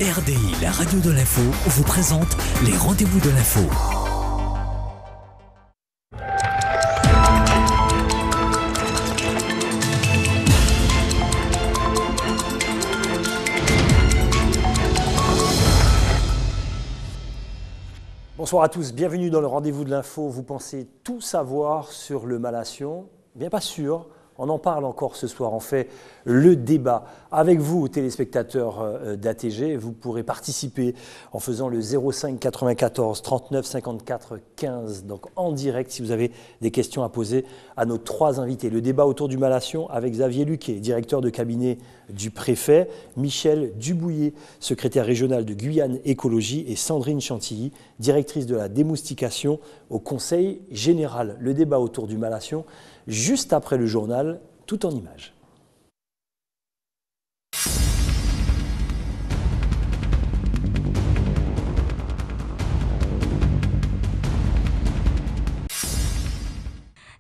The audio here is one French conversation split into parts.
RDI, la radio de l'info, vous présente les rendez-vous de l'info. Bonsoir à tous, bienvenue dans le rendez-vous de l'info. Vous pensez tout savoir sur le Malassion? Bien pas sûr, on en parle encore ce soir. On fait le débat avec vous, téléspectateurs d'ATG. Vous pourrez participer en faisant le 05 94 39 54 15, donc en direct si vous avez des questions à poser à nos trois invités. Le débat autour du Malassion avec Xavier Luquet, directeur de cabinet du préfet, Michel Dubouillet, secrétaire régional de Guyane Écologie, et Sandrine Chantilly, directrice de la démoustication au Conseil général. Le débat autour du Malassion, juste après le journal, tout en images.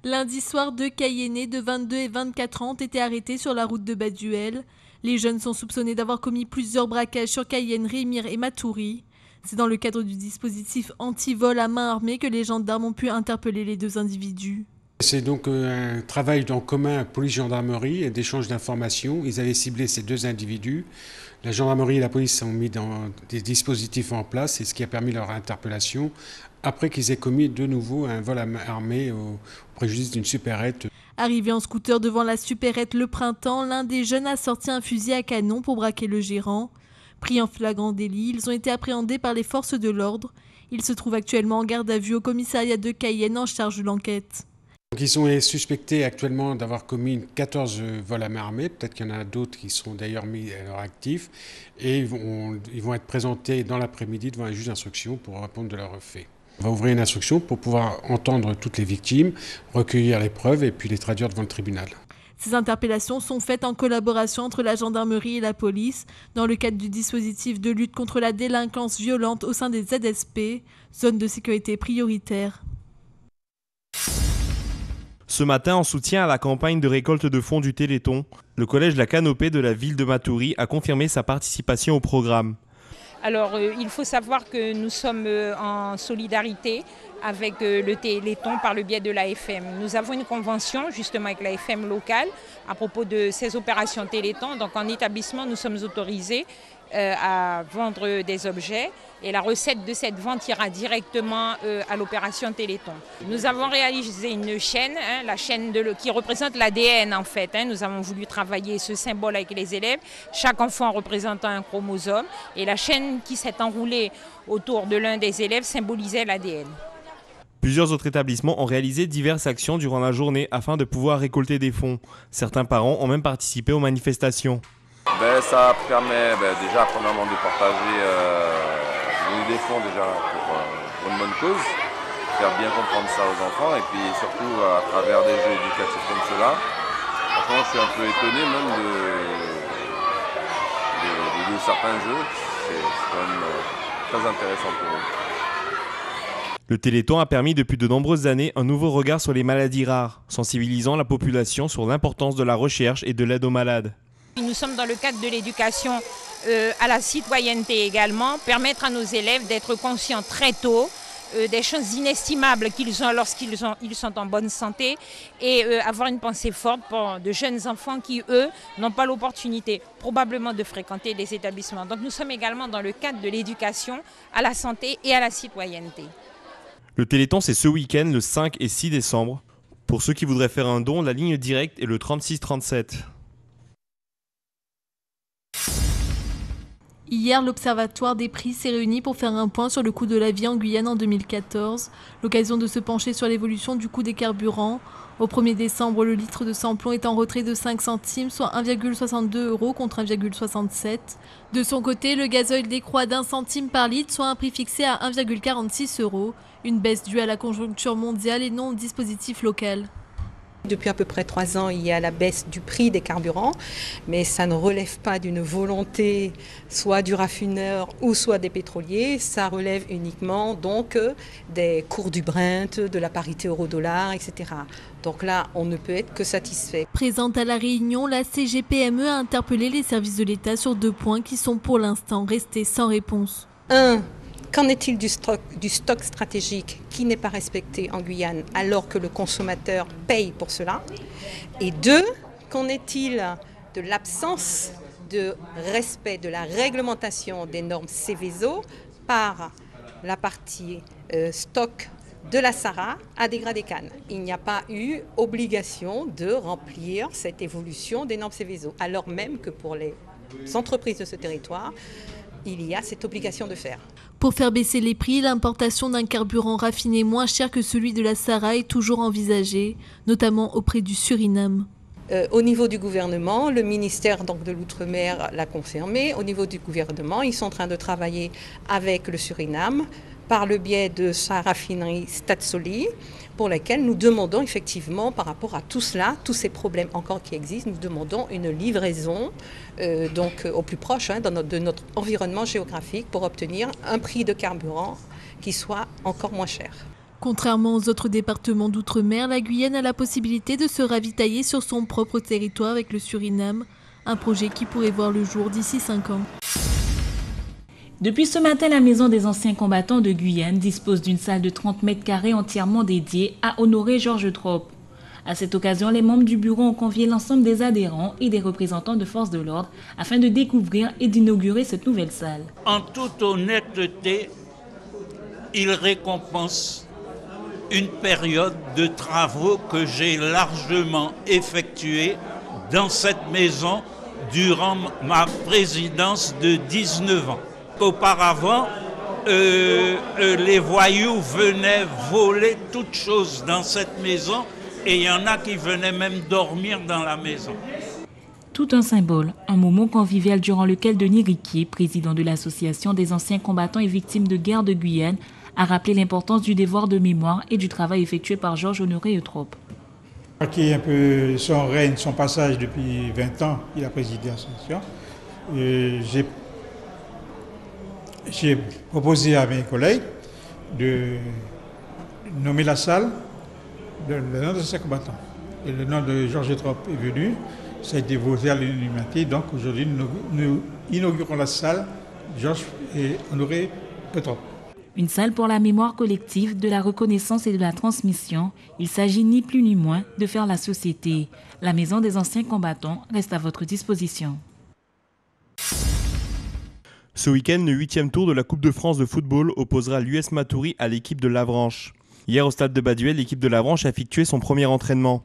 Lundi soir, deux Cayennais de 22 et 24 ans ont été arrêtés sur la route de Baduel. Les jeunes sont soupçonnés d'avoir commis plusieurs braquages sur Cayenne, Rémire et Matoury. C'est dans le cadre du dispositif anti-vol à main armée que les gendarmes ont pu interpeller les deux individus. C'est donc un travail en commun police-gendarmerie et d'échange d'informations. Ils avaient ciblé ces deux individus. La gendarmerie et la police ont mis des dispositifs en place, et ce qui a permis leur interpellation après qu'ils aient commis de nouveau un vol à main armée au préjudice d'une supérette. Arrivé en scooter devant la supérette Le Printemps, l'un des jeunes a sorti un fusil à canon pour braquer le gérant. Pris en flagrant délit, ils ont été appréhendés par les forces de l'ordre. Ils se trouvent actuellement en garde à vue au commissariat de Cayenne en charge de l'enquête. Donc ils sont suspectés actuellement d'avoir commis 14 vols à main armée. Peut-être qu'il y en a d'autres qui sont d'ailleurs mis à leur actif. Et ils vont être présentés dans l'après-midi devant un juge d'instruction pour répondre de leurs faits. On va ouvrir une instruction pour pouvoir entendre toutes les victimes, recueillir les preuves et puis les traduire devant le tribunal. Ces interpellations sont faites en collaboration entre la gendarmerie et la police dans le cadre du dispositif de lutte contre la délinquance violente au sein des ZSP, zone de sécurité prioritaire. Ce matin, en soutien à la campagne de récolte de fonds du Téléthon, le collège La Canopée de la ville de Matoury a confirmé sa participation au programme. Alors, il faut savoir que nous sommes en solidarité avec le Téléthon par le biais de l'AFM. Nous avons une convention justement avec l'AFM locale à propos de ces opérations Téléthon. Donc en établissement, nous sommes autorisés à vendre des objets, et la recette de cette vente ira directement à l'opération Téléthon. Nous avons réalisé une chaîne, la chaîne qui représente l'ADN en fait. Nous avons voulu travailler ce symbole avec les élèves, chaque enfant représentant un chromosome, et la chaîne qui s'est enroulée autour de l'un des élèves symbolisait l'ADN. Plusieurs autres établissements ont réalisé diverses actions durant la journée afin de pouvoir récolter des fonds. Certains parents ont même participé aux manifestations. Ça permet déjà premièrement de partager des fonds déjà pour une bonne cause, faire bien comprendre ça aux enfants, et puis surtout à travers des jeux éducatifs comme cela. Franchement, je suis un peu étonné même de certains jeux, c'est quand même très intéressant pour eux. Le Téléthon a permis depuis de nombreuses années un nouveau regard sur les maladies rares, sensibilisant la population sur l'importance de la recherche et de l'aide aux malades. Nous sommes dans le cadre de l'éducation à la citoyenneté également, permettre à nos élèves d'être conscients très tôt des choses inestimables qu'ils ont lorsqu'ils sont en bonne santé, et avoir une pensée forte pour de jeunes enfants qui, eux, n'ont pas l'opportunité probablement de fréquenter des établissements. Donc nous sommes également dans le cadre de l'éducation à la santé et à la citoyenneté. Le Téléthon, c'est ce week-end, le 5 et 6 décembre. Pour ceux qui voudraient faire un don, la ligne directe est le 3637. Hier, l'Observatoire des prix s'est réuni pour faire un point sur le coût de la vie en Guyane en 2014. L'occasion de se pencher sur l'évolution du coût des carburants. Au 1er décembre, le litre de samplon est en retrait de 5 centimes, soit 1,62 € contre 1,67 €. De son côté, le gasoil décroît d'1 centime par litre, soit un prix fixé à 1,46 €. Une baisse due à la conjoncture mondiale et non au dispositif local. Depuis à peu près 3 ans, il y a la baisse du prix des carburants, mais ça ne relève pas d'une volonté soit du raffineur ou soit des pétroliers, ça relève uniquement donc des cours du Brent, de la parité euro-dollar, etc. Donc là, on ne peut être que satisfait. Présente à la réunion, la CGPME a interpellé les services de l'État sur 2 points qui sont pour l'instant restés sans réponse. 1. Qu'en est-il du stock stratégique qui n'est pas respecté en Guyane alors que le consommateur paye pour cela? Et 2, qu'en est-il de l'absence de respect de la réglementation des normes Seveso par la partie stock de la SARA à Dégradé-Cannes? Il n'y a pas eu obligation de remplir cette évolution des normes Seveso, alors même que pour les entreprises de ce territoire, il y a cette obligation de faire. Pour faire baisser les prix, l'importation d'un carburant raffiné moins cher que celui de la SARA est toujours envisagée, notamment auprès du Suriname. Au niveau du gouvernement, le ministère donc, de l'Outre-mer l'a confirmé. Au niveau du gouvernement, ils sont en train de travailler avec le Suriname par le biais de sa raffinerie Stadsoli, pour laquelle nous demandons effectivement, par rapport à tout cela, tous ces problèmes encore qui existent, nous demandons une livraison donc au plus proche de notre environnement géographique pour obtenir un prix de carburant qui soit encore moins cher. Contrairement aux autres départements d'outre-mer, la Guyane a la possibilité de se ravitailler sur son propre territoire avec le Suriname, un projet qui pourrait voir le jour d'ici 5 ans. Depuis ce matin, la Maison des anciens combattants de Guyane dispose d'une salle de 30 mètres carrés entièrement dédiée à honorer Georges Trop. À cette occasion, les membres du bureau ont convié l'ensemble des adhérents et des représentants de forces de l'ordre afin de découvrir et d'inaugurer cette nouvelle salle. En toute honnêteté, il récompense une période de travaux que j'ai largement effectuée dans cette maison durant ma présidence de 19 ans. Auparavant, les voyous venaient voler toutes choses dans cette maison et il y en a qui venaient même dormir dans la maison. Tout un symbole, un moment convivial durant lequel Denis Riquier, président de l'Association des anciens combattants et victimes de guerre de Guyane, a rappelé l'importance du devoir de mémoire et du travail effectué par Georges Honoré Eutrope. Qui est un peu son règne, son passage depuis 20 ans, il a présidé l'association. J'ai proposé à mes collègues de nommer la salle le nom de ces combattants. Et le nom de Georges Eutrope est venu, ça a été voté à l'unanimité. Donc aujourd'hui, nous inaugurons la salle Georges et Honoré Eutrope. Une salle pour la mémoire collective, de la reconnaissance et de la transmission. Il s'agit ni plus ni moins de faire la société. La Maison des anciens combattants reste à votre disposition. Ce week-end, le 8e tour de la Coupe de France de football opposera l'US Matoury à l'équipe de L'Avranches. Hier, au stade de Baduel, l'équipe de L'Avranches a effectué son premier entraînement.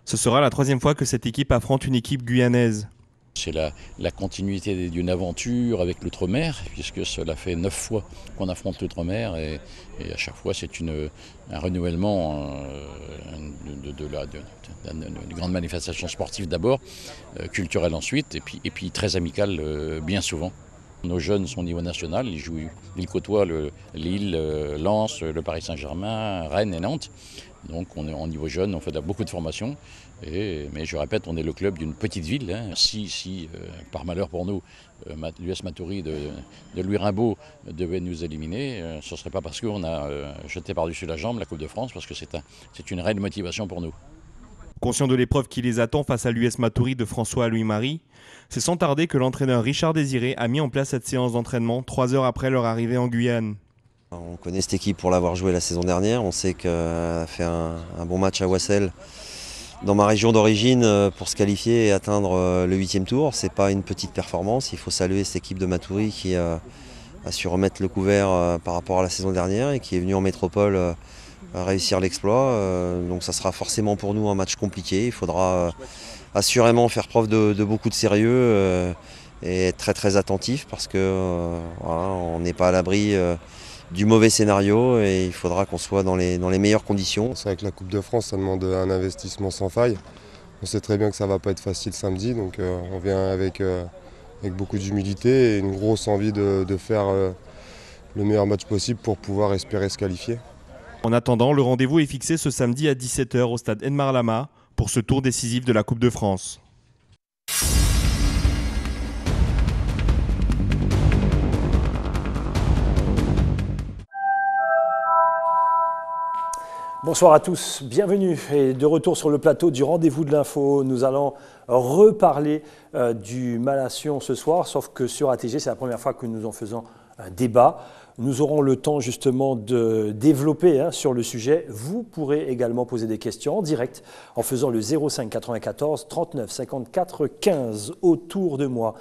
Ce sera la 3e fois que cette équipe affronte une équipe guyanaise. C'est la continuité d'une aventure avec l'Outre-mer, puisque cela fait 9 fois qu'on affronte l'Outre-mer et à chaque fois c'est un renouvellement d'une grande manifestation sportive d'abord, culturelle ensuite et puis très amicale bien souvent. Nos jeunes sont au niveau national, ils côtoient Lille, Lens, le Paris Saint-Germain, Rennes et Nantes. Donc on est en niveau jeune, on fait beaucoup de formations. Mais je répète, on est le club d'une petite ville. Si par malheur pour nous, l'US Matoury de Louis Rimbaud devait nous éliminer, ce ne serait pas parce qu'on a jeté par-dessus la jambe la Coupe de France, parce que c'est une réelle motivation pour nous. Conscient de l'épreuve qui les attend face à l'US Matoury de François Louis-Marie, c'est sans tarder que l'entraîneur Richard Désiré a mis en place cette séance d'entraînement 3 heures après leur arrivée en Guyane. On connaît cette équipe pour l'avoir joué la saison dernière. On sait qu'elle a fait un bon match à Wassel dans ma région d'origine pour se qualifier et atteindre le 8e tour. Ce n'est pas une petite performance. Il faut saluer cette équipe de Matoury qui a su remettre le couvert par rapport à la saison dernière et qui est venue en métropole réussir l'exploit. Donc ça sera forcément pour nous un match compliqué. Il faudra assurément faire preuve de beaucoup de sérieux et être très très attentif parce que voilà, on n'est pas à l'abri du mauvais scénario et il faudra qu'on soit dans les meilleures conditions. C'est vrai que la Coupe de France, ça demande un investissement sans faille. On sait très bien que ça ne va pas être facile samedi, donc on vient avec beaucoup d'humilité et une grosse envie de faire le meilleur match possible pour pouvoir espérer se qualifier. En attendant, le rendez-vous est fixé ce samedi à 17 h au stade Enmar Lama pour ce tour décisif de la Coupe de France. Bonsoir à tous, bienvenue et de retour sur le plateau du Rendez-vous de l'Info. Nous allons reparler du Malation ce soir, sauf que sur ATG, c'est la première fois que nous en faisons un débat. Nous aurons le temps justement de développer sur le sujet. Vous pourrez également poser des questions en direct en faisant le 05 94 39 54 15 autour de moi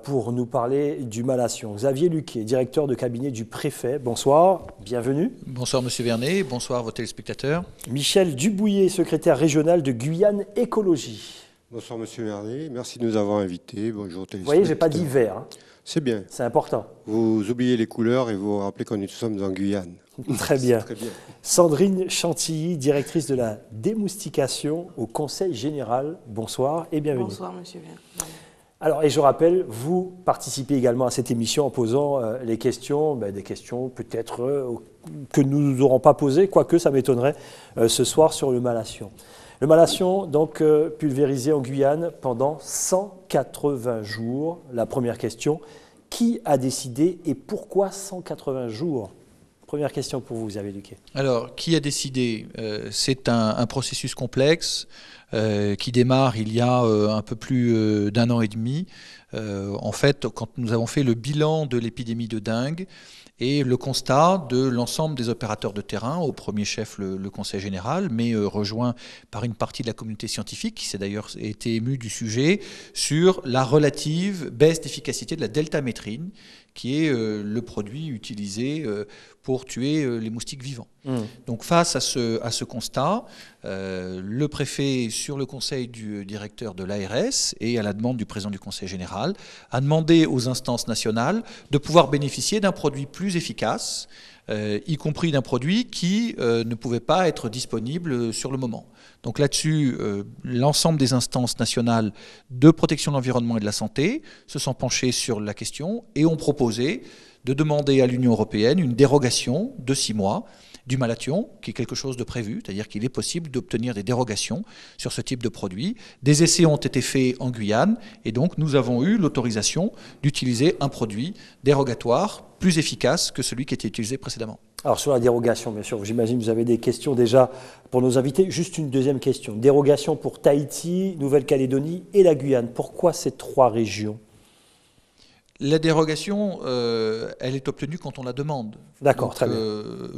pour nous parler du Malation. Xavier Luquet, directeur de cabinet du préfet. Bonsoir, bienvenue. Bonsoir Monsieur Vernet, bonsoir vos téléspectateurs. Michel Dubouillet, secrétaire régional de Guyane Écologie. Bonsoir Monsieur Vernet, merci de nous avoir invités. Bonjour téléspectateurs. Vous voyez, je n'ai pas dit vert. C'est bien. C'est important. Vous oubliez les couleurs et vous vous rappelez que nous sommes en Guyane. Très bien. Très bien. Sandrine Chantilly, directrice de la démoustication au Conseil général. Bonsoir et bienvenue. Bonsoir Monsieur Vernet. Alors, et je rappelle, vous participez également à cette émission en posant les questions, des questions peut-être que nous n'aurons pas posées, quoique ça m'étonnerait ce soir sur le Malation. Le Malation, donc pulvérisé en Guyane pendant 180 jours. La première question, qui a décidé et pourquoi 180 jours? Première question pour vous, Xavier Luquet. Alors, qui a décidé? C'est un processus complexe qui démarre il y a un peu plus d'un an et demi. En fait, quand nous avons fait le bilan de l'épidémie de dengue, et le constat de l'ensemble des opérateurs de terrain, au premier chef le Conseil général, mais rejoint par une partie de la communauté scientifique qui s'est d'ailleurs été émue du sujet, sur la relative baisse d'efficacité de la deltamétrine, qui est le produit utilisé pour tuer les moustiques vivants. Donc face à ce constat, le préfet, sur le conseil du directeur de l'ARS et à la demande du président du Conseil général, a demandé aux instances nationales de pouvoir bénéficier d'un produit plus efficace, y compris d'un produit qui ne pouvait pas être disponible sur le moment. Donc là-dessus, l'ensemble des instances nationales de protection de l'environnement et de la santé se sont penchées sur la question et ont proposé de demander à l'Union européenne une dérogation de 6 mois du Malation, qui est quelque chose de prévu, c'est-à-dire qu'il est possible d'obtenir des dérogations sur ce type de produit. Des essais ont été faits en Guyane et donc nous avons eu l'autorisation d'utiliser un produit dérogatoire plus efficace que celui qui était utilisé précédemment. Alors sur la dérogation, bien sûr, j'imagine que vous avez des questions déjà pour nos invités. Juste une deuxième question. Dérogation pour Tahiti, Nouvelle-Calédonie et la Guyane. Pourquoi ces 3 régions ? La dérogation, elle est obtenue quand on la demande. D'accord, très bien.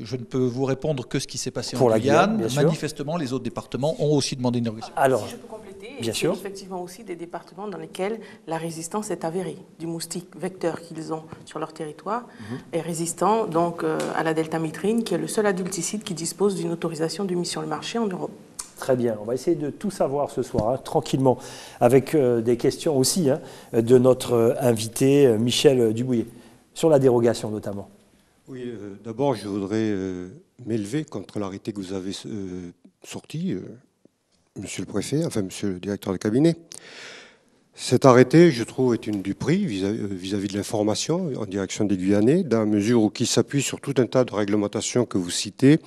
Je ne peux vous répondre que ce qui s'est passé pour en Guyane. Manifestement, les autres départements ont aussi demandé une dérogation. Alors, si je peux compléter, bien sûr. Effectivement aussi des départements dans lesquels la résistance est avérée du moustique vecteur qu'ils ont sur leur territoire est résistant donc à la deltamétrine, qui est le seul adulticide qui dispose d'une autorisation de mise sur le marché en Europe. Très bien, on va essayer de tout savoir ce soir, tranquillement, avec des questions aussi de notre invité Michel Dubouillet, sur la dérogation notamment. Oui, d'abord je voudrais m'élever contre l'arrêté que vous avez sorti, monsieur le préfet, enfin monsieur le directeur de cabinet. Cet arrêté, je trouve, est une duperie vis-à-vis de l'information en direction des Guyanais, dans la mesure où il s'appuie sur tout un tas de réglementations que vous citez,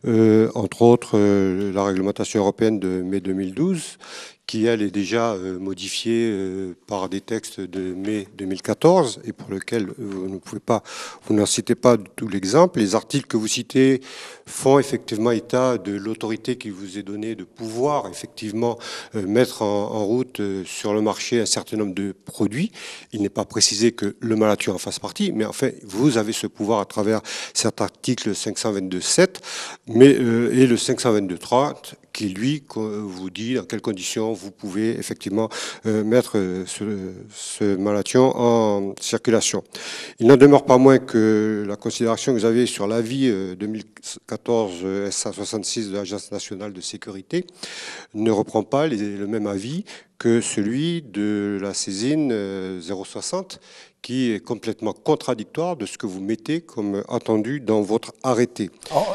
entre autres la réglementation européenne de mai 2012, qui, elle, est déjà modifiée par des textes de mai 2014 et pour lequel vous n'en citez pas tout l'exemple. Les articles que vous citez font effectivement état de l'autorité qui vous est donnée de pouvoir effectivement mettre en route sur le marché un certain nombre de produits. Il n'est pas précisé que le Malation en fasse partie, mais en fait, vous avez ce pouvoir à travers cet article 522.7 et le 522.30 qui, lui, vous dit dans quelles conditions vous pouvez effectivement mettre ce Malation en circulation. Il n'en demeure pas moins que la considération que vous avez sur l'avis 2014 SA66 de l'Agence nationale de sécurité ne reprend pas le même avis que celui de la saisine 060, qui est complètement contradictoire de ce que vous mettez comme attendu dans votre arrêté.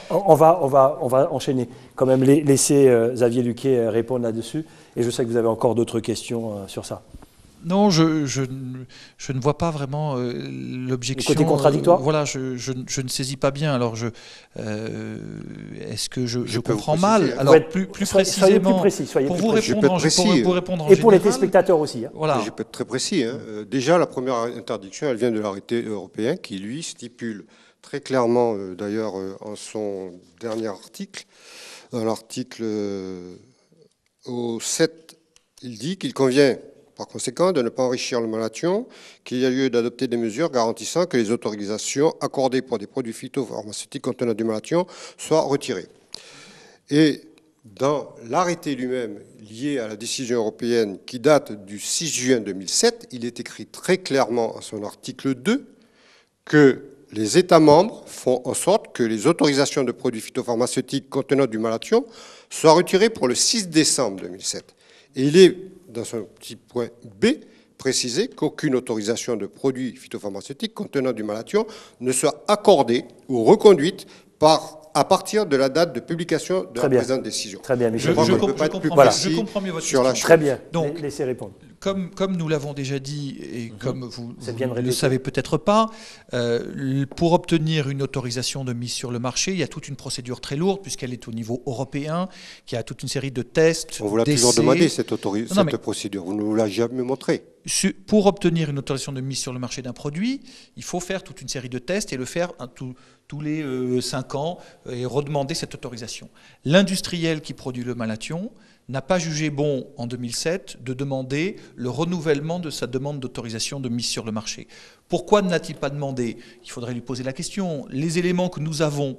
On va enchaîner, quand même laisser Xavier Luquet répondre là-dessus, et je sais que vous avez encore d'autres questions sur ça. Non, je ne vois pas vraiment l'objection. Le côté contradictoire. Voilà, je ne saisis pas bien. Alors, est-ce que je comprends mal? Alors, plus précisément, soyez plus précis. Pour vous répondre en et pour les téléspectateurs aussi. Hein. Voilà. Je peux être très précis. Hein. Déjà, la première interdiction, elle vient de l'arrêté européen qui, lui, stipule très clairement, d'ailleurs, en son dernier article, dans l'article au 7, il dit qu'il convient, par conséquent, de ne pas enrichir le malathion, qu'il y a lieu d'adopter des mesures garantissant que les autorisations accordées pour des produits phytopharmaceutiques contenant du malathion soient retirées. Et dans l'arrêté lui-même lié à la décision européenne qui date du 6 juin 2007, il est écrit très clairement en son article 2 que les États membres font en sorte que les autorisations de produits phytopharmaceutiques contenant du malathion soient retirées pour le 6 décembre 2007. Et il est, dans son petit point B, précisé qu'aucune autorisation de produits phytopharmaceutiques contenant du malathion ne soit accordée ou reconduite à partir de la date de publication de la présente décision. Très bien, Michel. Je comprends mieux votre question. Très bien. Donc, laissez répondre. Comme nous l'avons déjà dit, et comme vous ne le savez peut-être pas, pour obtenir une autorisation de mise sur le marché, il y a toute une procédure très lourde, puisqu'elle est au niveau européen, qui a toute une série de tests. On vous l'a toujours demandé, cette procédure. Vous ne nous l'avez jamais montré. Pour obtenir une autorisation de mise sur le marché d'un produit, il faut faire toute une série de tests et le faire tous les 5 ans et redemander cette autorisation. L'industriel qui produit le malathion n'a pas jugé bon en 2007 de demander le renouvellement de sa demande d'autorisation de mise sur le marché. Pourquoi ne l'a-t-il pas demandé? Il faudrait lui poser la question. Les éléments que nous avons,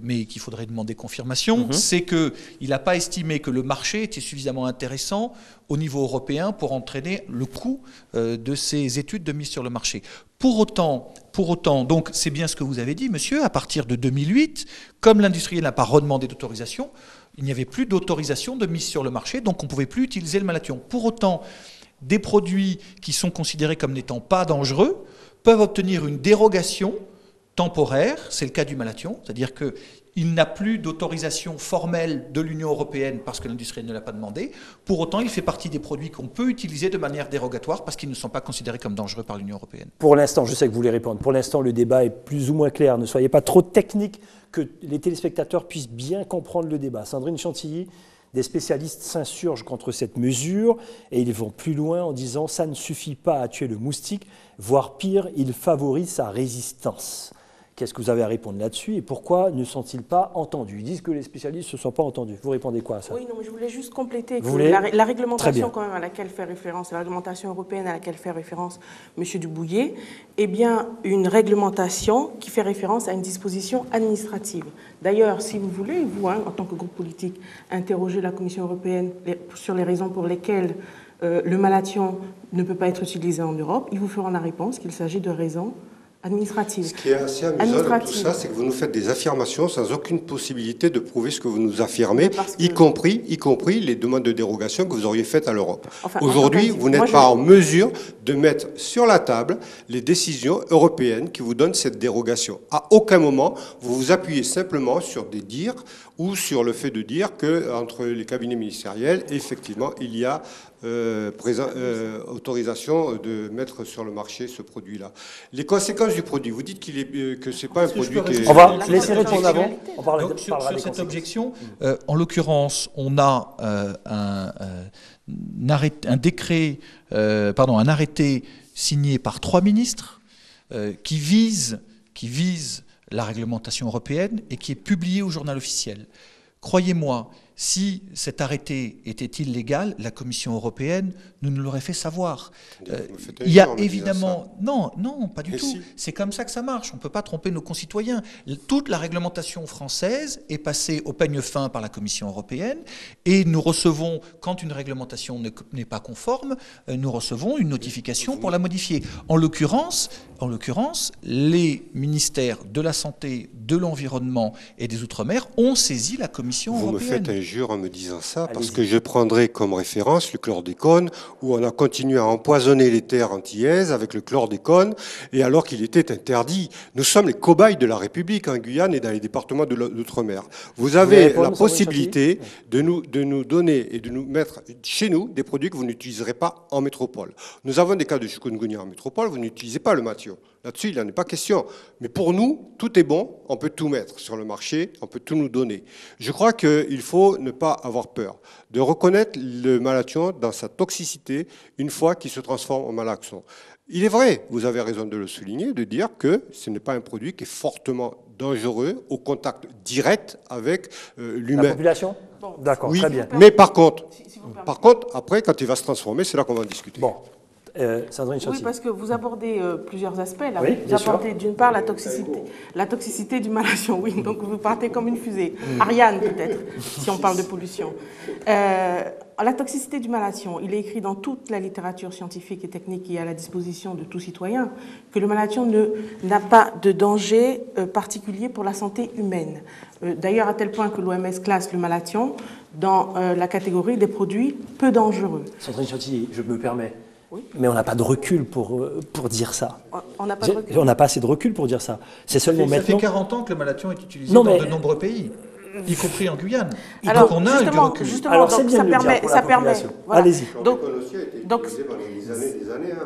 mais qu'il faudrait demander confirmation, c'est qu'il n'a pas estimé que le marché était suffisamment intéressant au niveau européen pour entraîner le coût de ces études de mise sur le marché. Pour autant, donc c'est bien ce que vous avez dit, monsieur, à partir de 2008, comme l'industriel n'a pas redemandé d'autorisation, il n'y avait plus d'autorisation de mise sur le marché, donc on ne pouvait plus utiliser le malathion. Pour autant, des produits qui sont considérés comme n'étant pas dangereux peuvent obtenir une dérogation temporaire, c'est le cas du malathion, c'est-à-dire qu'il n'a plus d'autorisation formelle de l'Union européenne parce que l'industriel ne l'a pas demandé. Pour autant, il fait partie des produits qu'on peut utiliser de manière dérogatoire parce qu'ils ne sont pas considérés comme dangereux par l'Union européenne. Pour l'instant, je sais que vous voulez répondre, pour l'instant le débat est plus ou moins clair, ne soyez pas trop technique, que les téléspectateurs puissent bien comprendre le débat. Sandrine Chantilly, des spécialistes s'insurgent contre cette mesure et ils vont plus loin en disant « ça ne suffit pas à tuer le moustique, voire pire, il favorise sa résistance ». Qu'est-ce que vous avez à répondre là-dessus et pourquoi ne sont-ils pas entendus? Ils disent que les spécialistes ne se sont pas entendus. Vous répondez quoi à ça? Oui, non, mais je voulais juste compléter que la réglementation quand même à laquelle fait référence, la réglementation européenne à laquelle fait référence M. Dubouillet, est bien une réglementation qui fait référence à une disposition administrative. D'ailleurs, si vous voulez, vous, en tant que groupe politique, interroger la Commission européenne sur les raisons pour lesquelles le malathion ne peut pas être utilisé en Europe, ils vous feront la réponse qu'il s'agit de raisons administrative. Ce qui est assez amusant dans tout ça, c'est que vous nous faites des affirmations sans aucune possibilité de prouver ce que vous nous affirmez, y compris les demandes de dérogation que vous auriez faites à l'Europe. Enfin, aujourd'hui, vous n'êtes pas en mesure de mettre sur la table les décisions européennes qui vous donnent cette dérogation. À aucun moment, vous vous appuyez simplement sur des dires ou sur le fait de dire qu'entre les cabinets ministériels, effectivement, il y a autorisation de mettre sur le marché ce produit-là. Les conséquences du produit, vous dites que ce n'est pas un produit qui est... On va laisser répondre avant. On parlera sur cette objection, en l'occurrence, on a un arrêté signé par 3 ministres qui vise la réglementation européenne et qui est publié au journal officiel. Croyez-moi, si cet arrêté était illégal, la Commission européenne nous l'aurait fait savoir. Il y a évidemment... Non, pas du tout. Si. C'est comme ça que ça marche. On ne peut pas tromper nos concitoyens. Toute la réglementation française est passée au peigne fin par la Commission européenne et nous recevons, quand une réglementation n'est pas conforme, nous recevons une notification pour la modifier. En l'occurrence, les ministères de la Santé, de l'Environnement et des Outre-mer ont saisi la Commission européenne. Vous me faites un injure en me disant ça, parce que je prendrai comme référence le chlordécone, où on a continué à empoisonner les terres antillaises avec le chlordécone, et alors qu'il était interdit. Nous sommes les cobayes de la République en Guyane et dans les départements de l'outre-mer. Vous avez la possibilité de nous donner et de nous mettre chez nous des produits que vous n'utiliserez pas en métropole. Nous avons des cas de chikungunya en métropole, vous n'utilisez pas le matio. Là-dessus, il n'en est pas question. Mais pour nous, tout est bon, on peut tout mettre sur le marché, on peut tout nous donner. Je crois qu'il faut ne pas avoir peur de reconnaître le malathion dans sa toxicité une fois qu'il se transforme en malaxon. Il est vrai, vous avez raison de le souligner, de dire que ce n'est pas un produit qui est fortement dangereux au contact direct avec l'humain. La population ? D'accord, oui, très bien. Mais par contre, après, quand il va se transformer, c'est là qu'on va en discuter. Bon. Sandrine Chantilly. Oui, parce que vous abordez plusieurs aspects. Là. Oui, vous abordez d'une part la toxicité du malathion, oui, donc vous partez comme une fusée. Ariane peut-être, si on parle de pollution. La toxicité du malathion, il est écrit dans toute la littérature scientifique et technique qui est à la disposition de tout citoyen que le malathion n'a pas de danger particulier pour la santé humaine. D'ailleurs, à tel point que l'OMS classe le malathion dans la catégorie des produits peu dangereux. Sandrine Chantilly, je me permets. Oui. Mais on n'a pas de recul pour dire ça. On n'a pas de recul. On n'a pas assez de recul pour dire ça. C'est seulement maintenant. Ça fait 40 ans que le malathion est utilisé dans de nombreux pays, y compris en Guyane. Alors, donc on a du recul. Alors c'est bien de le dire pour la population. Voilà. Allez-y. Donc,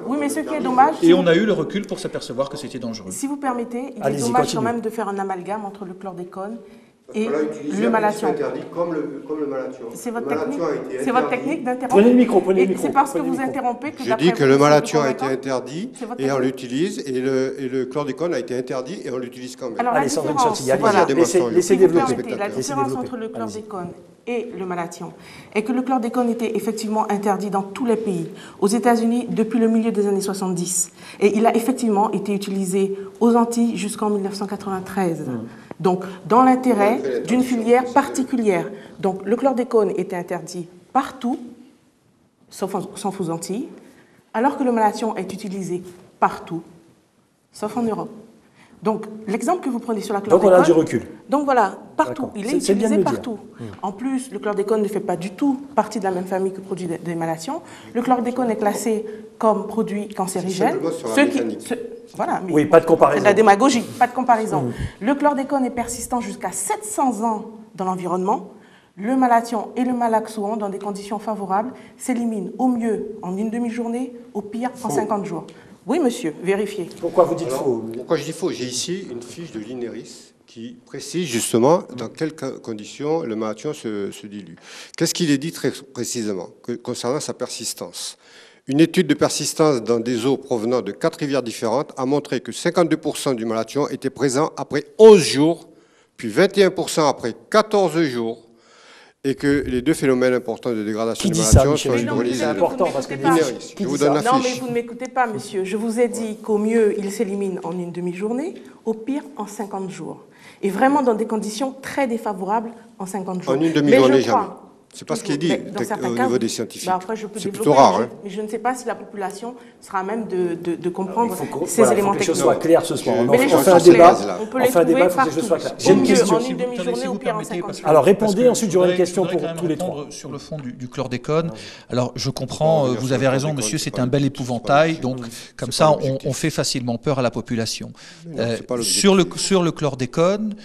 oui, mais ce qui est dommage. Et on a eu le recul pour s'apercevoir que c'était dangereux. Si vous permettez, il est dommage quand même de faire un amalgame entre le chlordécone et le malathion. Interdit comme le malathion. C'est votre technique d'interrompre. Prenez le micro. C'est parce que vous interrompez que je dis que le malathion a été interdit et on l'utilise, et le chlordécone a été interdit et on l'utilise quand même. Alors, allez, Sandrine Chantilly, laissez développer. La différence entre le chlordécone et le malathion est que le chlordécone était effectivement interdit dans tous les pays. Aux États-Unis, depuis le milieu des années 70. Et il a effectivement été utilisé aux Antilles jusqu'en 1993. Donc, dans l'intérêt d'une filière particulière. Donc, le chlordécone était interdit partout, sauf aux Antilles, alors que le malathion est utilisé partout, sauf en Europe. Donc, l'exemple que vous prenez sur la chlordécone... Donc, on a du recul. Donc, voilà, partout. Il est utilisé partout. En plus, le chlordécone ne fait pas du tout partie de la même famille que le produit des malations. Le chlordécone est classé comme produit cancérigène. Voilà, mais oui, pas de comparaison. C'est de la démagogie, pas de comparaison. Le chlordécone est persistant jusqu'à 700 ans dans l'environnement. Le malathion et le malaxoan, dans des conditions favorables, s'éliminent au mieux en une demi-journée, au pire en 50 jours. Oui, monsieur, vérifiez. Pourquoi vous dites faux? Pourquoi je dis faux? J'ai ici une fiche de l'INERIS qui précise justement dans quelles conditions le malathion se dilue. Qu'est-ce qu'il est dit très précisément concernant sa persistance? Une étude de persistance dans des eaux provenant de 4 rivières différentes a montré que 52% du malathion était présent après 11 jours, puis 21% après 14 jours, et que les deux phénomènes importants de dégradation du malathion sont hydrolysés. C'est important parce que je vous donne la fiche. Non, mais vous ne m'écoutez pas, monsieur. Je vous ai dit qu'au mieux, il s'élimine en une demi-journée, au pire en 50 jours. Et vraiment dans des conditions très défavorables en 50 jours. En une demi-journée, jamais. C'est pas ce qui est dit au niveau des scientifiques. C'est plutôt rare. Hein. Mais je ne sais pas si la population sera à même de comprendre ces éléments techniques. Que les choses soient claires ce soir. Mais les choses sont claires. On peut les trouver partout. J'ai une question. En une demi-journée, au pire en 50 jours. Alors répondez, ensuite j'aurai une question pour tous les trois. Sur le fond du chlordécone, alors je comprends, vous avez raison monsieur, c'est un bel épouvantail, donc comme ça on fait facilement peur à la population. Sur le chlordécone,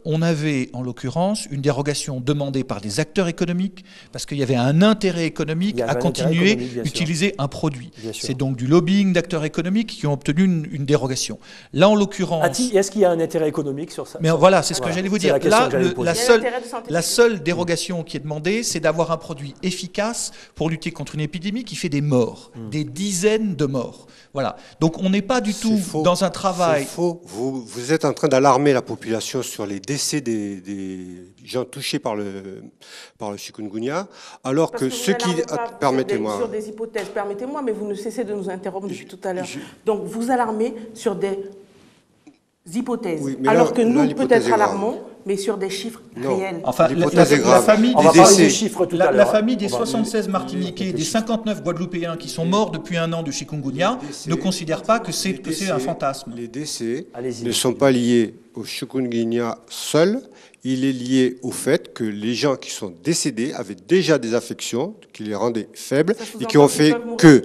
on avait en l'occurrence une dérogation demandée par des acteurs économiques, parce qu'il y avait un intérêt économique à continuer d'utiliser un produit. C'est donc du lobbying d'acteurs économiques qui ont obtenu une dérogation. Là, en l'occurrence... Est-ce qu'il y a un intérêt économique sur ça? Mais voilà, c'est ce que j'allais vous dire. Là, la seule dérogation qui est demandée, c'est d'avoir un produit efficace pour lutter contre une épidémie qui fait des morts, des dizaines de morts. Voilà. Donc on n'est pas du tout dans un travail... C'est faux. Vous êtes en train d'alarmer la population sur les décès des gens touchés par le chikungunya, alors que ceux qui... Permettez-moi. Sur des hypothèses, permettez-moi, mais vous ne cessez de nous interrompre depuis tout à l'heure. Donc vous alarmez sur des hypothèses, oui, alors que nous peut-être alarmons, mais sur des chiffres réels. Enfin, la famille des 76 Martiniquais, des 59 Guadeloupéens qui sont morts depuis un an de chikungunya ne considère pas que c'est un fantasme. Les décès ne sont pas liés au chikungunya seul. Il est lié au fait que les gens qui sont décédés avaient déjà des affections qui les rendaient faibles et qui ont fait que.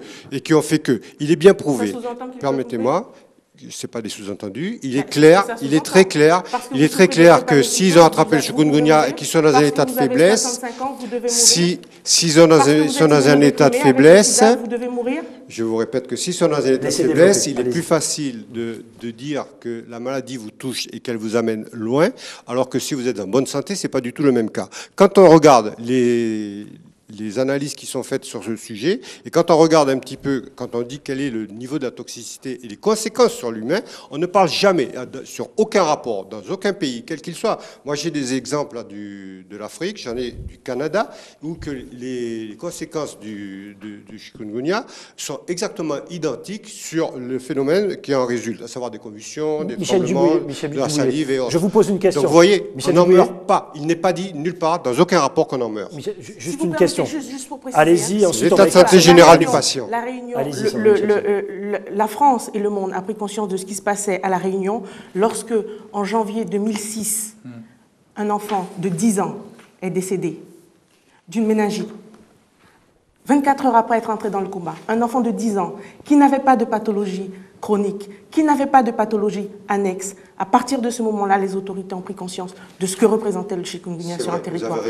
Il est bien prouvé. Permettez-moi. C'est pas des sous-entendus. Il est clair, il est très clair que s'ils ont attrapé le chikungunya et qu'ils sont dans un état de faiblesse, s'ils sont dans un état de faiblesse, je vous répète que s'ils sont dans un état de faiblesse, il est plus facile de dire que la maladie vous touche et qu'elle vous amène loin, alors que si vous êtes en bonne santé, c'est pas du tout le même cas. Quand on regarde les analyses qui sont faites sur ce sujet, et quand on regarde un petit peu, quand on dit quel est le niveau de la toxicité et les conséquences sur l'humain, on ne parle jamais, sur aucun rapport, dans aucun pays, quel qu'il soit. Moi, j'ai des exemples là, de l'Afrique, j'en ai du Canada, où que les conséquences du chikungunya sont exactement identiques sur le phénomène qui en résulte, à savoir des convulsions, des tremblements, de la salive et autres. Je vous pose une question. Donc, vous voyez, on n'en meurt pas. Il n'est pas dit nulle part, dans aucun rapport qu'on en meurt. Juste une question. Juste pour préciser, allez-y, ensuite l'état de santé général du patient. La Réunion, la France et le monde a pris conscience de ce qui se passait à La Réunion lorsque, en janvier 2006, un enfant de 10 ans est décédé d'une méningite. 24 heures après être entré dans le coma, un enfant de 10 ans qui n'avait pas de pathologie chronique, qui n'avait pas de pathologie annexe. À partir de ce moment-là, les autorités ont pris conscience de ce que représentait le chikungunya sur un territoire.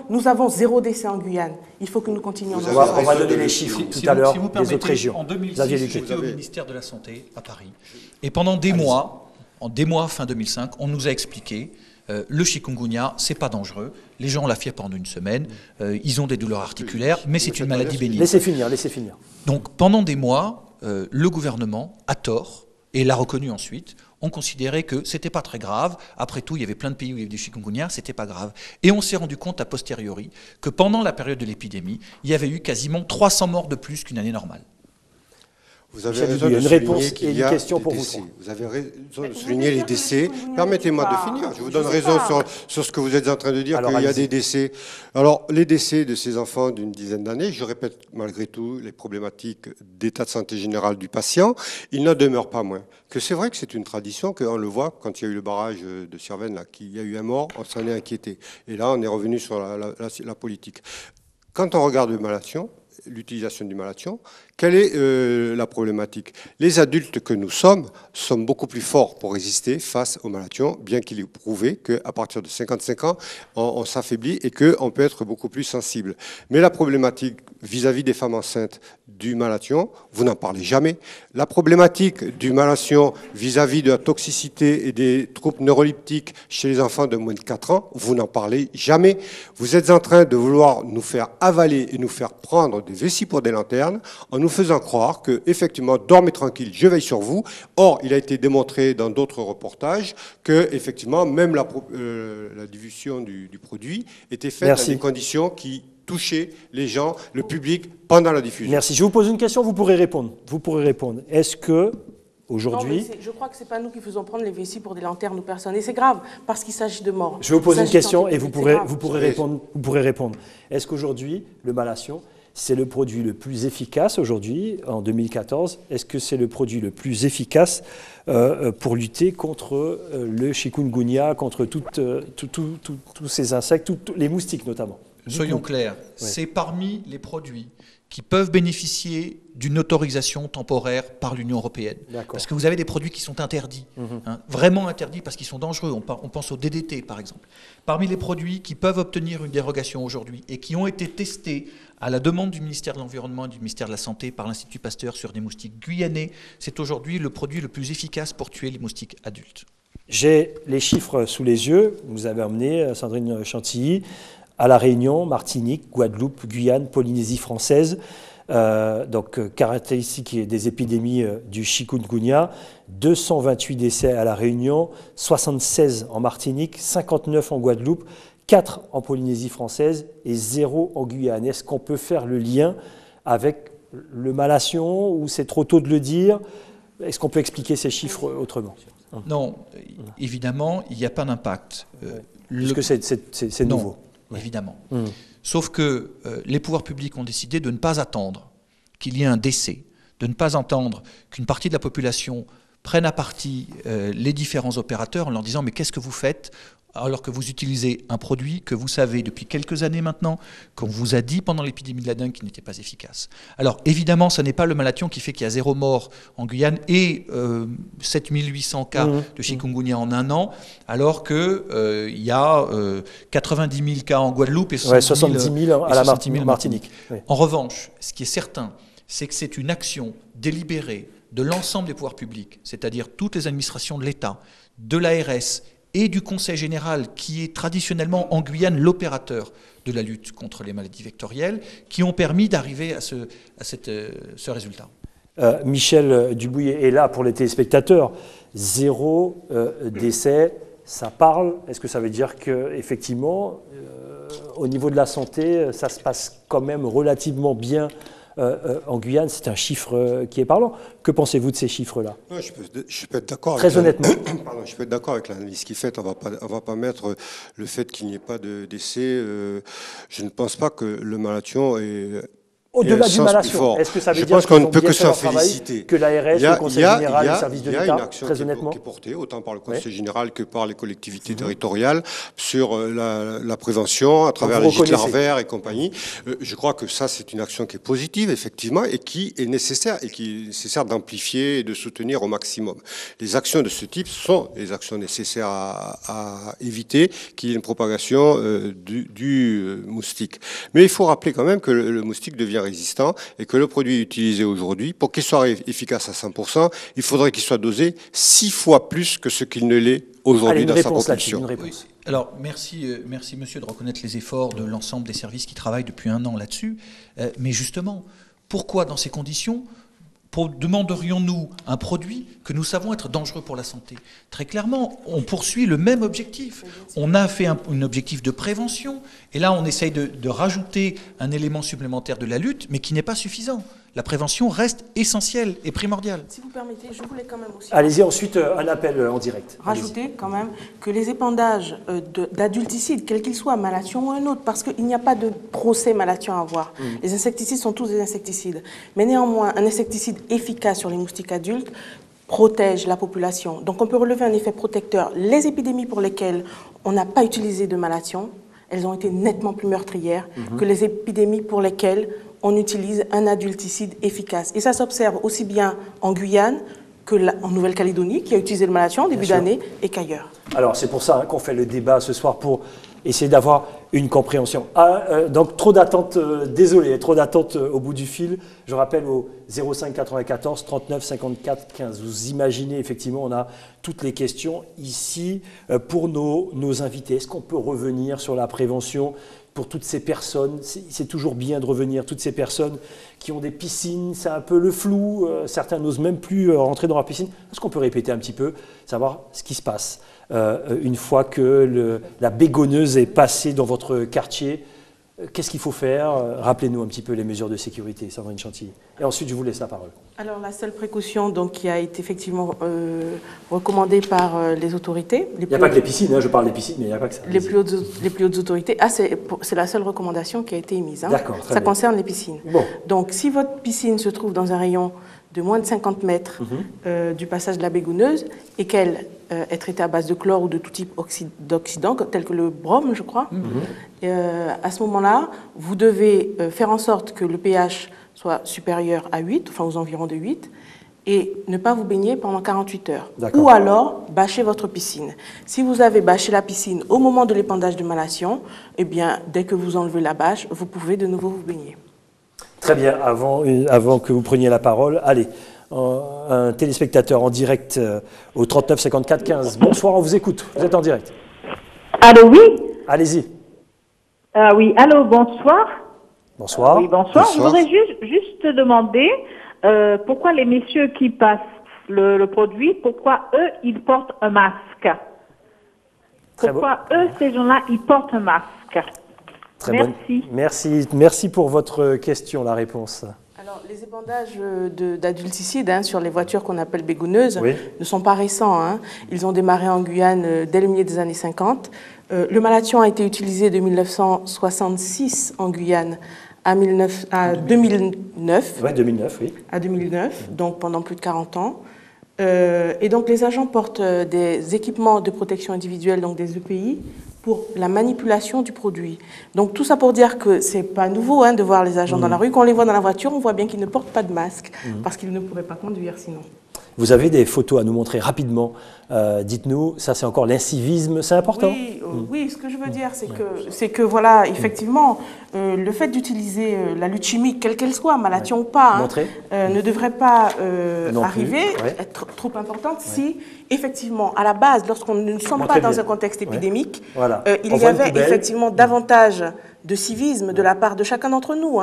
Nous avons 0 décès en Guyane. Il faut que nous continuions. On va donner les chiffres tout à l'heure des autres régions. En 2006, j'étais au ministère de la Santé à Paris. Et pendant des mois, fin 2005, on nous a expliqué le chikungunya, c'est pas dangereux. Les gens ont la fièvre pendant une semaine, ils ont des douleurs articulaires, mais c'est une maladie bénigne. Laissez finir, laissez finir. Donc pendant des mois, le gouvernement, à tort, et l'a reconnu ensuite, ont considéré que c'était pas très grave. Après tout, il y avait plein de pays où il y avait du chikungunya, c'était pas grave. Et on s'est rendu compte a posteriori que pendant la période de l'épidémie, il y avait eu quasiment 300 morts de plus qu'une année normale. Vous avez raison de souligner qu'il y a des décès. Vous avez raison de souligner les décès. Permettez-moi de finir. Je vous donne raison sur ce que vous êtes en train de dire, qu'il y a des décès. Alors, les décès de ces enfants d'une dizaine d'années, je répète malgré tout les problématiques d'état de santé général du patient, il n'en demeure pas moins que c'est vrai que c'est une tradition, qu'on le voit quand il y a eu le barrage de Sirven, là, qu'il y a eu un mort, on s'en est inquiété. Et là, on est revenu sur la politique. Quand on regarde le malation, l'utilisation du malation, quelle est la problématique? Les adultes que nous sommes beaucoup plus forts pour résister face au malation, bien qu'il est prouvé qu'à partir de 55 ans, on s'affaiblit et qu'on peut être beaucoup plus sensible. Mais la problématique vis-à-vis des femmes enceintes du malation, vous n'en parlez jamais. La problématique du malation vis-à-vis de la toxicité et des troubles neuroleptiques chez les enfants de moins de 4 ans, vous n'en parlez jamais. Vous êtes en train de vouloir nous faire avaler et nous faire prendre des vessies pour des lanternes en nous faisant croire que, effectivement, dormez tranquille, je veille sur vous. Or, il a été démontré dans d'autres reportages que, effectivement, même la diffusion du produit était faite dans des conditions qui touchaient les gens, le public, pendant la diffusion. Merci. Je vous pose une question, vous pourrez répondre. Vous pourrez répondre. Est-ce que, aujourd'hui... Je crois que ce n'est pas nous qui faisons prendre les vessies pour des lanternes aux personnes. Et c'est grave, parce qu'il s'agit de mort. Je vais vous poser une question et vous pourrez répondre. Est-ce qu'aujourd'hui, le malation, c'est le produit le plus efficace aujourd'hui, en 2014? Est-ce que c'est le produit le plus efficace pour lutter contre le chikungunya, contre tous ces insectes, les moustiques notamment? Soyons clairs, c'est parmi les produits qui peuvent bénéficier d'une autorisation temporaire par l'Union européenne. Parce que vous avez des produits qui sont interdits, vraiment interdits parce qu'ils sont dangereux. On pense au DDT par exemple. Parmi les produits qui peuvent obtenir une dérogation aujourd'hui et qui ont été testés à la demande du ministère de l'Environnement et du ministère de la Santé par l'Institut Pasteur sur des moustiques guyanais, c'est aujourd'hui le produit le plus efficace pour tuer les moustiques adultes. J'ai les chiffres sous les yeux. Vous avez emmené Sandrine Chantilly à La Réunion, Martinique, Guadeloupe, Guyane, Polynésie française. Donc, caractéristique des épidémies du chikungunya, 228 décès à La Réunion, 76 en Martinique, 59 en Guadeloupe, 4 en Polynésie française et 0 en Guyane. Est-ce qu'on peut faire le lien avec le malation ou c'est trop tôt de le dire? Est-ce qu'on peut expliquer ces chiffres autrement? Non, évidemment, il n'y a pas d'impact. Puisque c'est nouveau. Non, évidemment. Sauf que les pouvoirs publics ont décidé de ne pas attendre qu'il y ait un décès, de ne pas entendre qu'une partie de la population prenne à partie les différents opérateurs en leur disant « mais qu'est-ce que vous faites ?» alors que vous utilisez un produit que vous savez depuis quelques années maintenant, qu'on vous a dit pendant l'épidémie de la dengue qu'il n'était pas efficace. Alors évidemment, ce n'est pas le malathion qui fait qu'il y a 0 mort en Guyane et 7800 cas de chikungunya en un an, alors qu'il y a 90 000 cas en Guadeloupe et 70 000 à la Martinique. Oui. En revanche, ce qui est certain, c'est que c'est une action délibérée de l'ensemble des pouvoirs publics, c'est-à-dire toutes les administrations de l'État, de l'ARS et du Conseil général, qui est traditionnellement en Guyane l'opérateur de la lutte contre les maladies vectorielles, qui ont permis d'arriver à ce résultat. Michel Dubouillet est là pour les téléspectateurs. 0 décès, ça parle. Est-ce que ça veut dire qu'effectivement, au niveau de la santé, ça se passe quand même relativement bien en Guyane? C'est un chiffre qui est parlant. Que pensez-vous de ces chiffres-là? Je peux être d'accord. Très honnêtement. Pardon, je peux être d'accord avec l'analyse qui est faite. On va pas mettre le fait qu'il n'y ait pas de décès. Je ne pense pas que le malathion est... Au-delà du malathion, est-ce que ça veut dire qu'on ne peut que s'en féliciter? Que l'ARS, le Conseil général, le service de l'État, il y a une action qui est portée, autant par le Conseil général que par les collectivités territoriales, sur la prévention, à travers les gîtes larvaires et compagnie. Je crois que ça, c'est une action qui est positive, effectivement, et qui est nécessaire, d'amplifier et de soutenir au maximum. Les actions de ce type sont les actions nécessaires à éviter qu'il y ait une propagation du moustique. Mais il faut rappeler quand même que le moustique devient résistant et que le produit utilisé aujourd'hui, pour qu'il soit efficace à 100%, il faudrait qu'il soit dosé 6 fois plus que ce qu'il ne l'est aujourd'hui dans sa propulsion. Oui. Alors merci monsieur de reconnaître les efforts de l'ensemble des services qui travaillent depuis 1 an là-dessus. Mais justement, pourquoi dans ces conditions demanderions-nous un produit que nous savons être dangereux pour la santé? Très clairement, on poursuit le même objectif. On a fait un objectif de prévention, et là on essaye de rajouter un élément supplémentaire de la lutte, mais qui n'est pas suffisant. La prévention reste essentielle et primordiale. Si vous permettez, je voulais quand même aussi... Allez-y, ensuite un appel en direct. Rajouter quand même que les épandages d'adulticides, quels qu'ils soient, malathion ou un autre, parce qu'il n'y a pas de procès malathion à avoir. Les insecticides sont tous des insecticides. Mais néanmoins, un insecticide efficace sur les moustiques adultes protège la population. Donc on peut relever un effet protecteur. Les épidémies pour lesquelles on n'a pas utilisé de malathion, elles ont été nettement plus meurtrières que les épidémies pour lesquelles on utilise un adulticide efficace. Et ça s'observe aussi bien en Guyane qu'en Nouvelle-Calédonie, qui a utilisé le malathion en début d'année, et qu'ailleurs. Alors c'est pour ça qu'on fait le débat ce soir, pour essayer d'avoir une compréhension. Donc trop d'attentes, désolé, trop d'attentes au bout du fil. Je rappelle au 05 94 39 54 15. Vous imaginez, effectivement, on a toutes les questions ici pour nos invités. Est-ce qu'on peut revenir sur la prévention pour toutes ces personnes? C'est toujours bien de revenir, toutes ces personnes qui ont des piscines, c'est un peu le flou, certains n'osent même plus rentrer dans leur piscine. Est-ce qu'on peut répéter un petit peu, savoir ce qui se passe une fois que la bégonneuse est passée dans votre quartier? Qu'est-ce qu'il faut faire? Rappelez-nous un petit peu les mesures de sécurité, Sandrine Chantilly. Et ensuite, je vous laisse la parole. Alors, la seule précaution donc, qui a été effectivement recommandée par les autorités... Il n'y a pas que les piscines, je parle des piscines, mais il n'y a pas que ça. Les plus hautes autorités, c'est la seule recommandation qui a été émise. D'accord, ça concerne les piscines. Bon. Donc, si votre piscine se trouve dans un rayon de moins de 50 mètres du passage de la bégonneuse et qu'elle est traitée à base de chlore ou de tout type d'oxydant, tel que le brome, je crois, à ce moment-là, vous devez faire en sorte que le pH soit supérieur à 8, enfin aux environs de 8, et ne pas vous baigner pendant 48 heures. Ou alors, bâcher votre piscine. Si vous avez bâché la piscine au moment de l'épandage de malathion, eh bien, dès que vous enlevez la bâche, vous pouvez de nouveau vous baigner. Très bien, avant que vous preniez la parole, allez, un téléspectateur en direct au 39 54 15. Bonsoir, on vous écoute, vous êtes en direct. Allô, oui. Allez-y. Oui, allô, bonsoir. Bonsoir. Oui, bonsoir. Je voudrais juste demander pourquoi les messieurs qui passent le produit, pourquoi eux, ils portent un masque? Pourquoi eux, ces gens-là, ils portent un masque? Très merci. Merci pour votre question, la réponse. Alors, Alors, les épandages d'adulticides sur les voitures qu'on appelle bégouneuses ne sont pas récents. Ils ont démarré en Guyane dès le milieu des années 50. Le malathion a été utilisé de 1966 en Guyane à 2009. Oui, 2009, oui. À 2009, donc pendant plus de 40 ans. Et donc les agents portent des équipements de protection individuelle, donc des EPI, pour la manipulation du produit. Donc tout ça pour dire que c'est pas nouveau de voir les agents dans la rue. Quand on les voit dans la voiture, on voit bien qu'ils ne portent pas de masque, parce qu'ils ne pourraient pas conduire sinon. Vous avez des photos à nous montrer rapidement. Dites-nous, ça c'est encore l'incivisme, c'est important? Oui, ce que je veux dire, c'est que voilà, effectivement, le fait d'utiliser la lutte chimique, quelle qu'elle soit, malathion ou pas, ne devrait pas arriver, être trop importante si, effectivement, à la base, lorsqu'on ne sommes pas dans un contexte épidémique, il y avait effectivement davantage de civisme de la part de chacun d'entre nous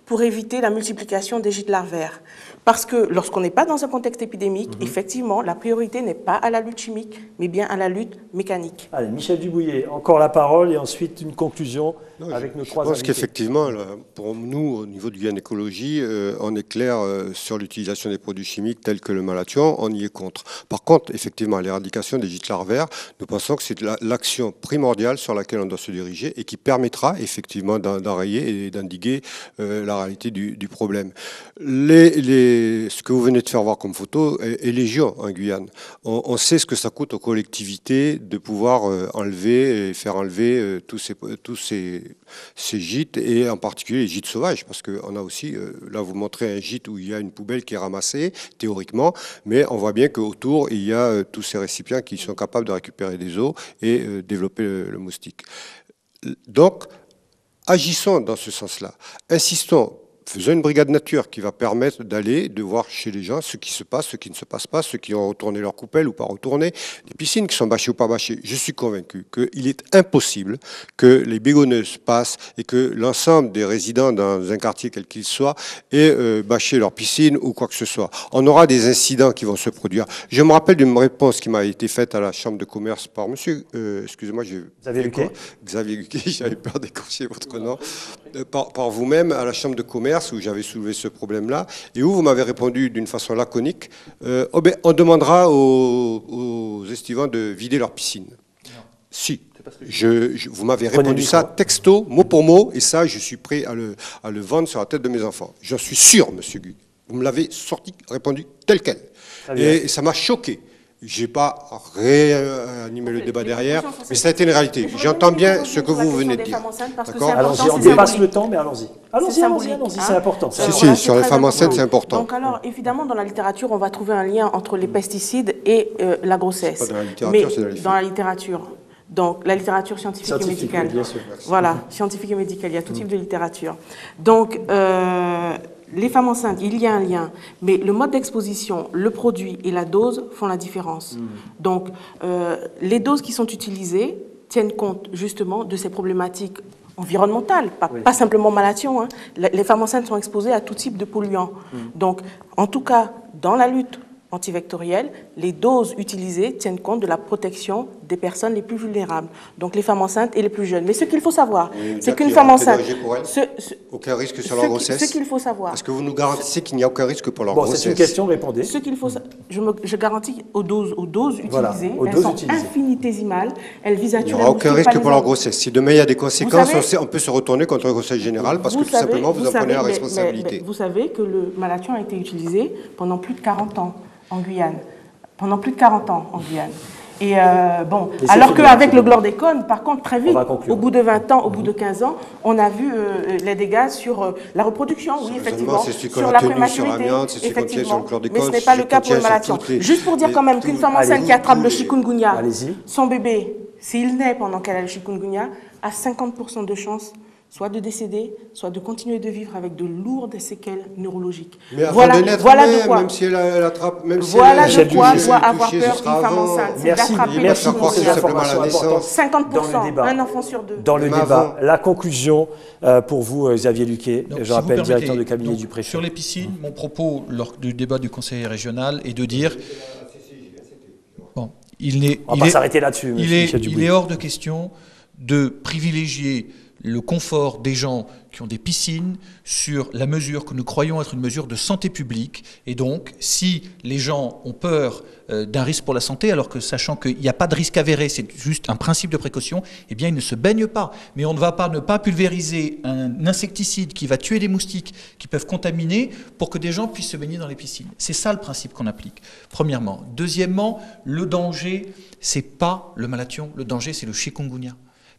pour éviter la multiplication des gîtes larvaires. Parce que lorsqu'on n'est pas dans un contexte épidémique, effectivement, la priorité n'est pas à la lutte chimique, mais bien à la lutte mécanique. Allez, Michel Dubouillet, encore la parole et ensuite une conclusion avec nos trois invités. Je pense qu'effectivement, pour nous, au niveau du Guyane Écologie, on est clair sur l'utilisation des produits chimiques tels que le malathion, on y est contre. Par contre, effectivement, l'éradication des gîtes larvaires, nous pensons que c'est l'action primordiale sur laquelle on doit se diriger et qui permettra effectivement d'enrayer et d'endiguer la réalité du problème. Ce que vous venez de faire voir comme photo est légion en Guyane. On sait ce que ça coûte aux collectivités de pouvoir enlever et faire enlever tous ces gîtes, et en particulier les gîtes sauvages, parce qu'on a aussi, là vous montrez un gîte où il y a une poubelle qui est ramassée, théoriquement, mais on voit bien qu'autour il y a tous ces récipients qui sont capables de récupérer des eaux et développer le moustique. Donc, agissons dans ce sens-là, insistons. Faisons une brigade nature qui va permettre d'aller, de voir chez les gens ce qui se passe, ce qui ne se passe pas, ceux qui ont retourné leur coupelle ou pas retourné, les piscines qui sont bâchées ou pas bâchées. Je suis convaincu qu'il est impossible que les bégouneuses passent et que l'ensemble des résidents dans un quartier quel qu'il soit aient bâché leur piscine ou quoi que ce soit. On aura des incidents qui vont se produire. Je me rappelle d'une réponse qui m'a été faite à la chambre de commerce par monsieur, excusez-moi, Xavier Luquet. Xavier Luquet, j'avais peur d'écorcher votre nom, par vous-même à la chambre de commerce, où j'avais soulevé ce problème-là, et où vous m'avez répondu d'une façon laconique, on demandera aux estivants de vider leur piscine. Non. Si. Vous m'avez répondu ça texto, mot pour mot, et ça, je suis prêt à le vendre sur la tête de mes enfants. J'en suis sûr, monsieur Guy. Vous me l'avez répondu tel quel. Et ça m'a choqué. Je n'ai pas réanimé le débat derrière, mais ça a été une réalité. J'entends bien ce que vous venez de dire. Allons-y, on dépasse le temps, mais allons-y. Allons-y, c'est important. Si, sur les femmes enceintes, c'est important. Donc alors, évidemment, dans la littérature, on va trouver un lien entre les pesticides et la grossesse. Pas dans la littérature, c'est dans la littérature. Donc, la littérature scientifique et médicale. Bien sûr. Voilà, scientifique et médicale, il y a tout type de littérature. Donc, les femmes enceintes, il y a un lien, mais le mode d'exposition, le produit et la dose font la différence. Donc, les doses qui sont utilisées tiennent compte justement de ces problématiques environnementales, pas simplement malathion. Les femmes enceintes sont exposées à tout type de polluants. Donc, en tout cas, dans la lutte antivectorielle, les doses utilisées tiennent compte de la protection des personnes les plus vulnérables, donc les femmes enceintes et les plus jeunes. Mais ce qu'il faut savoir, c'est qu'une femme enceinte... Aucun risque sur leur grossesse. Ce qu'il faut savoir... Est-ce que vous nous garantissez qu'il n'y a aucun risque pour leur grossesse? C'est une question, répondez. Ce qu'il faut... Je garantis aux doses utilisées, elles sont infinitésimales, elles visent à tuer... Il n'y aura aucun risque pour leur grossesse. Si demain il y a des conséquences, on peut se retourner contre la grossesse générale parce que tout simplement vous en prenez la responsabilité. Vous savez que le malathion a été utilisé pendant plus de 40 ans en Guyane. Pendant plus de 40 ans en Guyane. Et bon, alors qu'avec le chlordécone, par contre, très vite, au bout de 20 ans, au bout de 15 ans, on a vu les dégâts sur la reproduction, oui, effectivement, sur la prématurité, effectivement. Mais ce n'est pas le cas pour le malathion. Juste pour dire quand même qu'une femme enceinte qui attrape le chikungunya, son bébé, s'il naît pendant qu'elle a le chikungunya, a 50% de chance soit de décéder, soit de continuer de vivre avec de lourdes séquelles neurologiques. Mais voilà de quoi. Même si elle attrape, même si voilà de quoi doit avoir peur une femme enceinte. C'est d'attraper le chikungunya. 50%, un enfant sur deux. Dans le débat, la conclusion pour vous, Xavier Luquet, je rappelle, directeur de cabinet du préfet. Sur les piscines, mon propos lors du débat du conseil régional est de dire... On va pas s'arrêter là-dessus. Il est hors de question de privilégier le confort des gens qui ont des piscines, sur la mesure que nous croyons être une mesure de santé publique. Et donc, si les gens ont peur d'un risque pour la santé, alors que sachant qu'il n'y a pas de risque avéré, c'est juste un principe de précaution, eh bien, ils ne se baignent pas. Mais on ne va pas ne pas pulvériser un insecticide qui va tuer des moustiques qui peuvent contaminer pour que des gens puissent se baigner dans les piscines. C'est ça le principe qu'on applique, premièrement. Deuxièmement, le danger, c'est pas le malathion, le danger, c'est le chikungunya.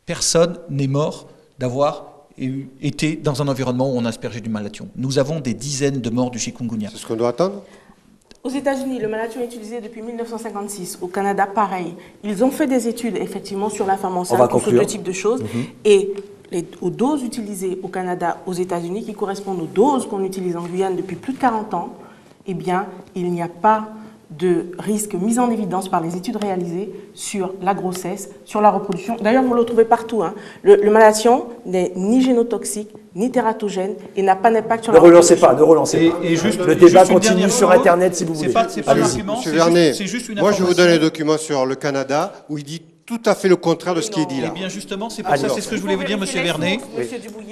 Personne n'est mort d'avoir été dans un environnement où on a aspergé du malathion. Nous avons des dizaines de morts du chikungunya. C'est ce qu'on doit attendre ? Aux États-Unis, le malathion est utilisé depuis 1956. Au Canada, pareil. Ils ont fait des études, effectivement, sur la femme enceinte, sur ce type de choses. Et aux doses utilisées au Canada, aux États-Unis, qui correspondent aux doses qu'on utilise en Guyane depuis plus de 40 ans, eh bien, il n'y a pas de risque mis en évidence par les études réalisées sur la grossesse, sur la reproduction. D'ailleurs, vous le trouvez partout. Hein. Le malathion n'est ni génotoxique, ni tératogène et n'a pas d'impact sur la reproduction. Ne relancez pas. Et juste, le débat continue sur Internet si vous voulez. C'est pas un argument, Monsieur Vernet, c'est juste une moi information. je vais vous donner un document sur le Canada où il dit tout à fait le contraire de ce qui est dit là. Eh bien justement, c'est pour ça, c'est ce que je voulais vous dire, Monsieur Vernet.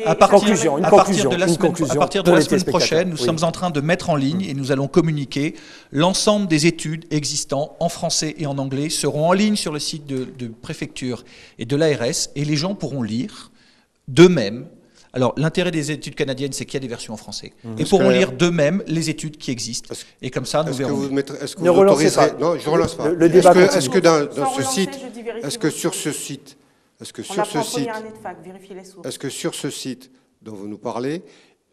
À partir de la semaine prochaine, nous sommes en train de mettre en ligne et nous allons communiquer l'ensemble des études existantes en français et en anglais seront en ligne sur le site de préfecture et de l'ARS et les gens pourront lire d'eux-mêmes. Alors, l'intérêt des études canadiennes, c'est qu'il y a des versions en français. Et pourront lire d'eux-mêmes les études qui existent. Et comme ça, nous verrons. Est-ce que vous autoriserez... Non, je ne relance pas. Le débat est-ce que dans ce site... Est-ce que sur ce site... Est-ce que sur ce site dont vous nous parlez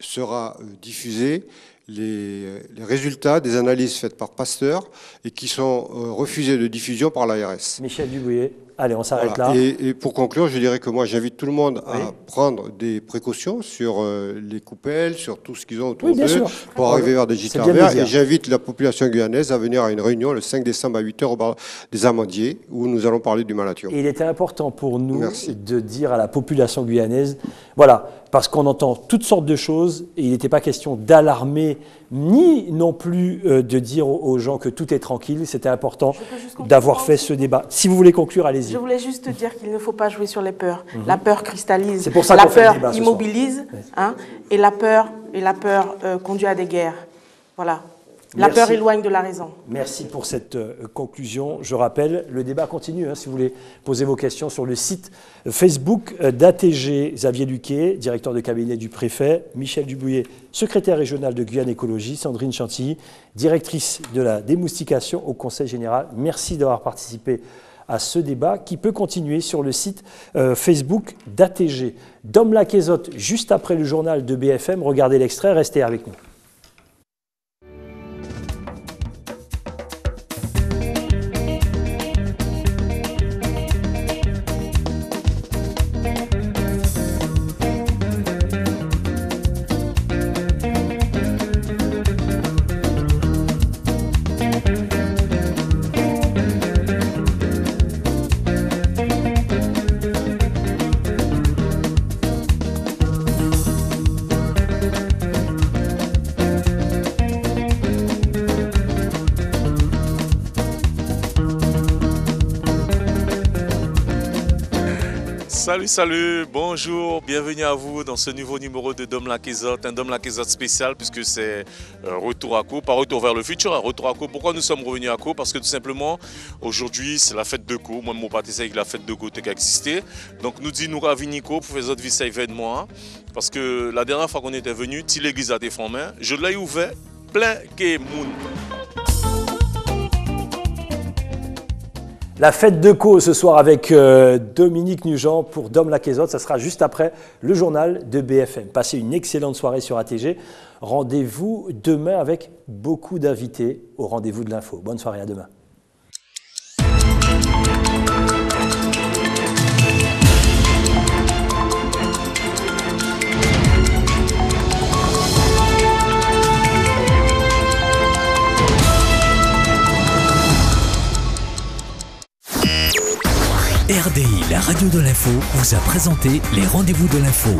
sera diffusé les résultats des analyses faites par Pasteur et qui sont refusés de diffusion par l'ARS. Michel Dubouillet. Allez, on s'arrête là. Et pour conclure, je dirais que moi, j'invite tout le monde à prendre des précautions sur les coupelles, sur tout ce qu'ils ont autour d'eux, pour arriver vers des gîtes verts. Et j'invite la population guyanaise à venir à une réunion le 5 décembre à 8h au bar des Amandiers, où nous allons parler du malathion. Et il était important pour nous de dire à la population guyanaise, voilà, parce qu'on entend toutes sortes de choses, et il n'était pas question d'alarmer, ni non plus de dire aux gens que tout est tranquille. C'était important d'avoir fait ce débat. Si vous voulez conclure, allez-y. Je voulais juste dire qu'il ne faut pas jouer sur les peurs. La peur cristallise, c'est pour ça la peur immobilise, hein, et la peur conduit à des guerres. Voilà. La peur éloigne de la raison. Merci pour cette conclusion. Je rappelle, le débat continue. Hein, si vous voulez poser vos questions sur le site Facebook d'ATG, Xavier Luquet, directeur de cabinet du préfet, Michel Dubouillet, secrétaire régional de Guyane Écologie, Sandrine Chantilly, directrice de la démoustication au Conseil général. Merci d'avoir participé à ce débat qui peut continuer sur le site Facebook d'ATG. Dom Laquezotte, juste après le journal de BFM. Regardez l'extrait, restez avec nous. Salut, bonjour, bienvenue à vous dans ce nouveau numéro de Dom Laquezotte, un Dom Laquezotte spécial puisque c'est retour à Caux, pas retour vers le futur, un retour à Caux. Pourquoi nous sommes revenus à Caux? Parce que tout simplement, aujourd'hui, c'est la fête de Caux. Moi, mon parti, c'est que la fête de Caux qui a existé. Donc, nous disons, nous ravini Caux pour faire autres vis événement. Parce que la dernière fois qu'on était venu, si l'église a été formée, je l'ai ouvert plein que monde. La fête de Caux ce soir avec Dominique Nugent pour Dom Laquezotte. Ça sera juste après le journal de BFM. Passez une excellente soirée sur ATG. Rendez-vous demain avec beaucoup d'invités au rendez-vous de l'info. Bonne soirée, à demain. RDI, la radio de l'info, vous a présenté les rendez-vous de l'info.